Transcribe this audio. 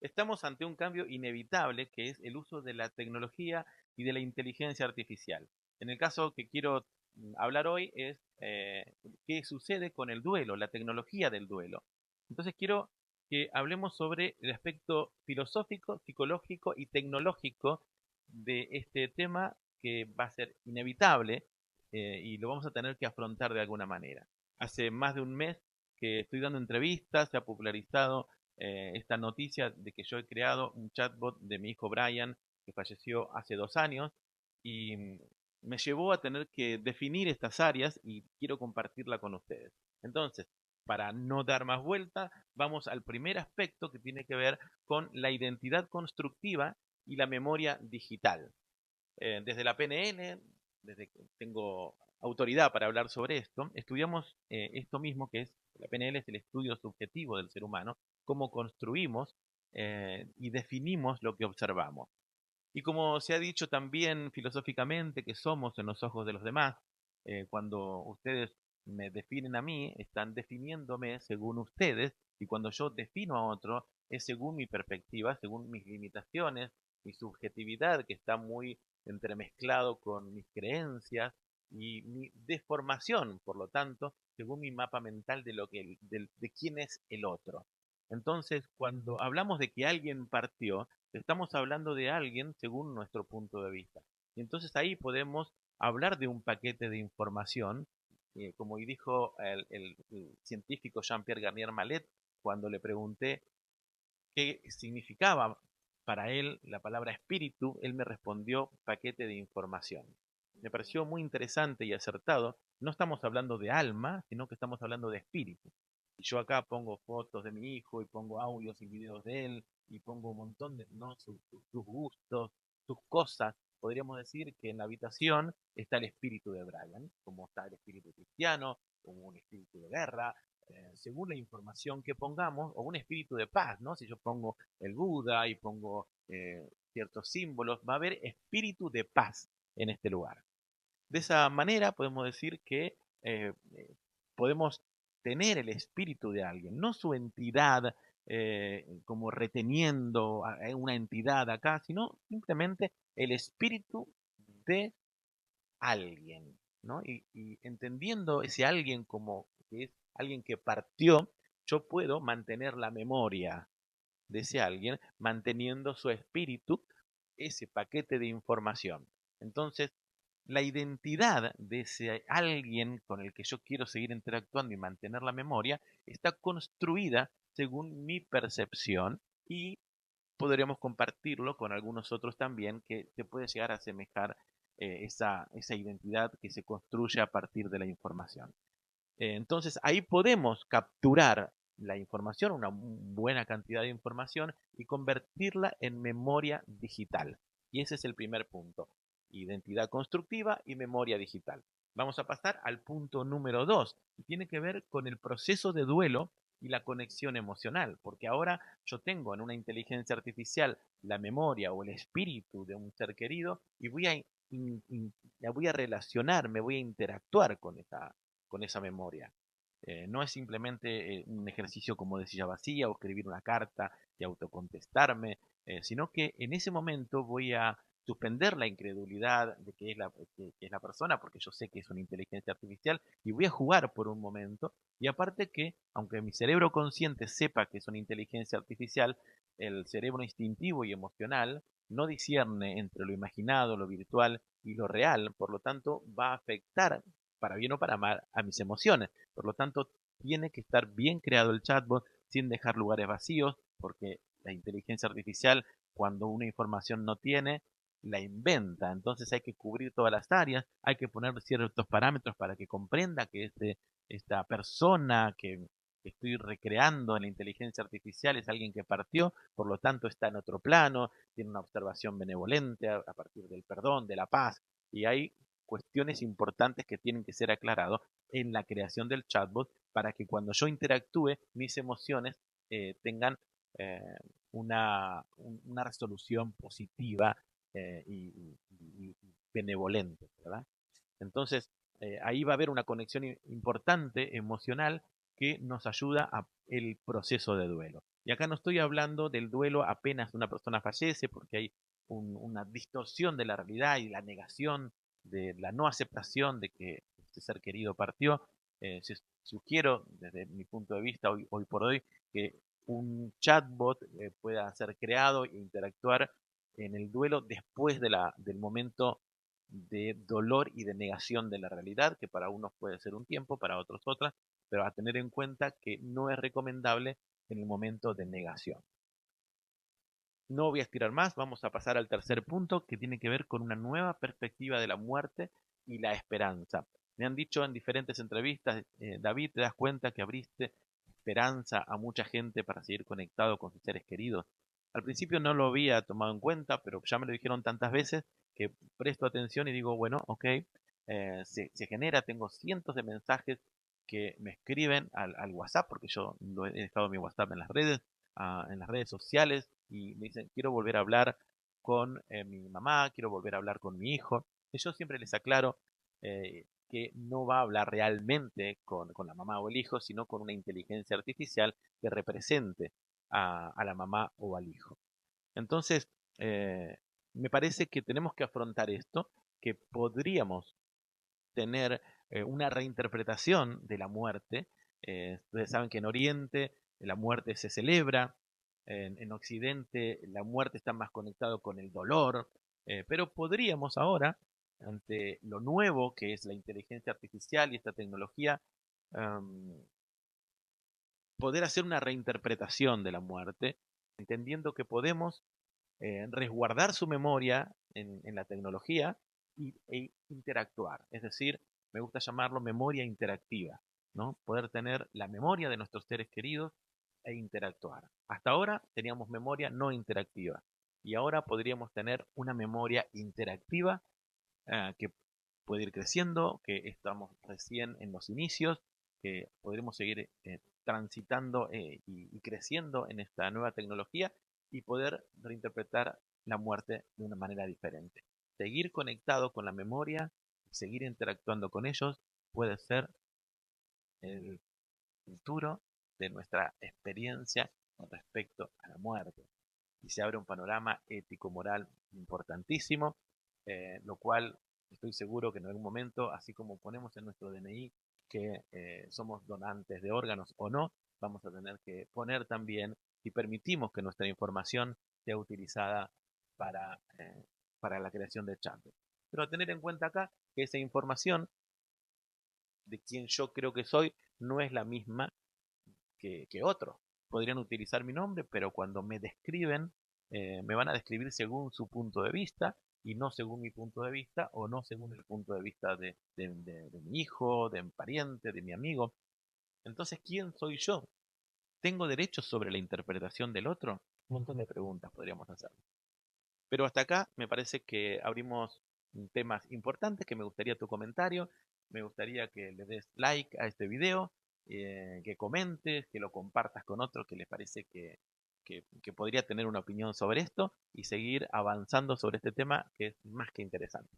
Estamos ante un cambio inevitable que es el uso de la tecnología y de la inteligencia artificial. En el caso que quiero hablar hoy es qué sucede con el duelo, la tecnología del duelo. Entonces quiero que hablemos sobre el aspecto filosófico, psicológico y tecnológico de este tema que va a ser inevitable y lo vamos a tener que afrontar de alguna manera. Hace más de un mes que estoy dando entrevistas, se ha popularizado esta noticia de que yo he creado un chatbot de mi hijo Brian, que falleció hace 2 años, y me llevó a tener que definir estas áreas y quiero compartirla con ustedes. Entonces, para no dar más vuelta, vamos al primer aspecto que tiene que ver con la identidad constructiva y la memoria digital. Desde la PNL, desde que tengo autoridad para hablar sobre esto, estudiamos esto mismo que es, la PNL es el estudio subjetivo del ser humano, cómo construimos y definimos lo que observamos. Y como se ha dicho también filosóficamente que somos en los ojos de los demás, cuando ustedes me definen a mí, están definiéndome según ustedes, y cuando yo defino a otro, es según mi perspectiva, según mis limitaciones, mi subjetividad, que está muy entremezclado con mis creencias y mi deformación, por lo tanto, según mi mapa mental de de quién es el otro. Entonces, cuando hablamos de que alguien partió, estamos hablando de alguien según nuestro punto de vista. Y entonces ahí podemos hablar de un paquete de información, como dijo el científico Jean-Pierre Garnier Mallet, cuando le pregunté qué significaba para él la palabra espíritu, él me respondió paquete de información. Me pareció muy interesante y acertado. No estamos hablando de alma, sino que estamos hablando de espíritu. Y yo acá pongo fotos de mi hijo y pongo audios y videos de él y pongo un montón de ¿no? sus gustos, sus cosas. Podríamos decir que en la habitación está el espíritu de Brian, como está el espíritu cristiano, como un espíritu de guerra, según la información que pongamos, o un espíritu de paz, ¿no? Si yo pongo el Buda y pongo ciertos símbolos, va a haber espíritu de paz en este lugar. De esa manera podemos decir que podemos tener el espíritu de alguien, no su entidad como reteniendo a una entidad acá, sino simplemente el espíritu de alguien, ¿no? Y entendiendo ese alguien como que es alguien que partió, yo puedo mantener la memoria de ese alguien, manteniendo su espíritu, ese paquete de información. Entonces, la identidad de ese alguien con el que yo quiero seguir interactuando y mantener la memoria está construida según mi percepción y podríamos compartirlo con algunos otros también que se puede llegar a asemejar esa identidad que se construye a partir de la información. Entonces ahí podemos capturar la información, una buena cantidad de información y convertirla en memoria digital. Y ese es el primer punto, identidad constructiva y memoria digital. Vamos a pasar al punto número 2, que tiene que ver con el proceso de duelo y la conexión emocional, porque ahora yo tengo en una inteligencia artificial la memoria o el espíritu de un ser querido y voy a relacionar, me voy a interactuar con esa memoria. No es simplemente un ejercicio como de silla vacía o escribir una carta y autocontestarme, sino que en ese momento voy a suspender la incredulidad de que es la persona, porque yo sé que es una inteligencia artificial, y voy a jugar por un momento. Y aparte que, aunque mi cerebro consciente sepa que es una inteligencia artificial, el cerebro instintivo y emocional no discierne entre lo imaginado, lo virtual y lo real, por lo tanto va a afectar para bien o para mal a mis emociones. Por lo tanto, tiene que estar bien creado el chatbot sin dejar lugares vacíos, porque la inteligencia artificial, cuando una información no tiene, la inventa. Entonces hay que cubrir todas las áreas, hay que poner ciertos parámetros para que comprenda que esta persona que estoy recreando en la inteligencia artificial es alguien que partió, por lo tanto está en otro plano, tiene una observación benevolente a partir del perdón, de la paz, y hay cuestiones importantes que tienen que ser aclarados en la creación del chatbot para que cuando yo interactúe mis emociones tengan eh, una resolución positiva y benevolente, ¿verdad? Entonces, ahí va a haber una conexión importante emocional que nos ayuda a el proceso de duelo. Y acá no estoy hablando del duelo apenas una persona fallece, porque hay una distorsión de la realidad y la negación de la no aceptación de que este ser querido partió. Sugiero, desde mi punto de vista, hoy por hoy, que un chatbot pueda ser creado e interactuar en el duelo después del momento de dolor y de negación de la realidad, que para unos puede ser un tiempo, para otros otras, pero a tener en cuenta que no es recomendable en el momento de negación. No voy a estirar más, vamos a pasar al tercer punto que tiene que ver con una nueva perspectiva de la muerte y la esperanza. Me han dicho en diferentes entrevistas, David, ¿te das cuenta que abriste esperanza a mucha gente para seguir conectado con sus seres queridos? Al principio no lo había tomado en cuenta, pero ya me lo dijeron tantas veces que presto atención y digo, bueno, ok, se genera, tengo cientos de mensajes que me escriben al WhatsApp, porque yo he dejado mi WhatsApp en las redes sociales, y me dicen, quiero volver a hablar con mi mamá, quiero volver a hablar con mi hijo. Y yo siempre les aclaro que no va a hablar realmente con la mamá o el hijo, sino con una inteligencia artificial que represente a la mamá o al hijo. Entonces, me parece que tenemos que afrontar esto, que podríamos tener una reinterpretación de la muerte. Ustedes saben que en Oriente la muerte se celebra, en Occidente la muerte está más conectado con el dolor, pero podríamos ahora, ante lo nuevo que es la inteligencia artificial y esta tecnología, um, poder hacer una reinterpretación de la muerte, entendiendo que podemos resguardar su memoria en la tecnología e interactuar. Es decir, me gusta llamarlo memoria interactiva, ¿no? Poder tener la memoria de nuestros seres queridos e interactuar. Hasta ahora teníamos memoria no interactiva y ahora podríamos tener una memoria interactiva que puede ir creciendo, que estamos recién en los inicios, que podremos seguir transitando y creciendo en esta nueva tecnología y poder reinterpretar la muerte de una manera diferente. Seguir conectado con la memoria, seguir interactuando con ellos, puede ser el futuro de nuestra experiencia con respecto a la muerte. Y se abre un panorama ético-moral importantísimo, lo cual estoy seguro que en algún momento, así como ponemos en nuestro DNI que somos donantes de órganos o no, vamos a tener que poner también si permitimos que nuestra información sea utilizada para la creación de chatbots. Pero a tener en cuenta acá que esa información de quien yo creo que soy no es la misma que otros. Podrían utilizar mi nombre, pero cuando me describen, me van a describir según su punto de vista y no según mi punto de vista o no según el punto de vista de mi hijo, de mi pariente, de mi amigo. Entonces, ¿quién soy yo? ¿Tengo derechos sobre la interpretación del otro? Un montón de preguntas podríamos hacer. Pero hasta acá me parece que abrimos temas importantes, que me gustaría tu comentario, me gustaría que le des like a este video, que comentes, que lo compartas con otros que les parece que podría tener una opinión sobre esto y seguir avanzando sobre este tema que es más que interesante.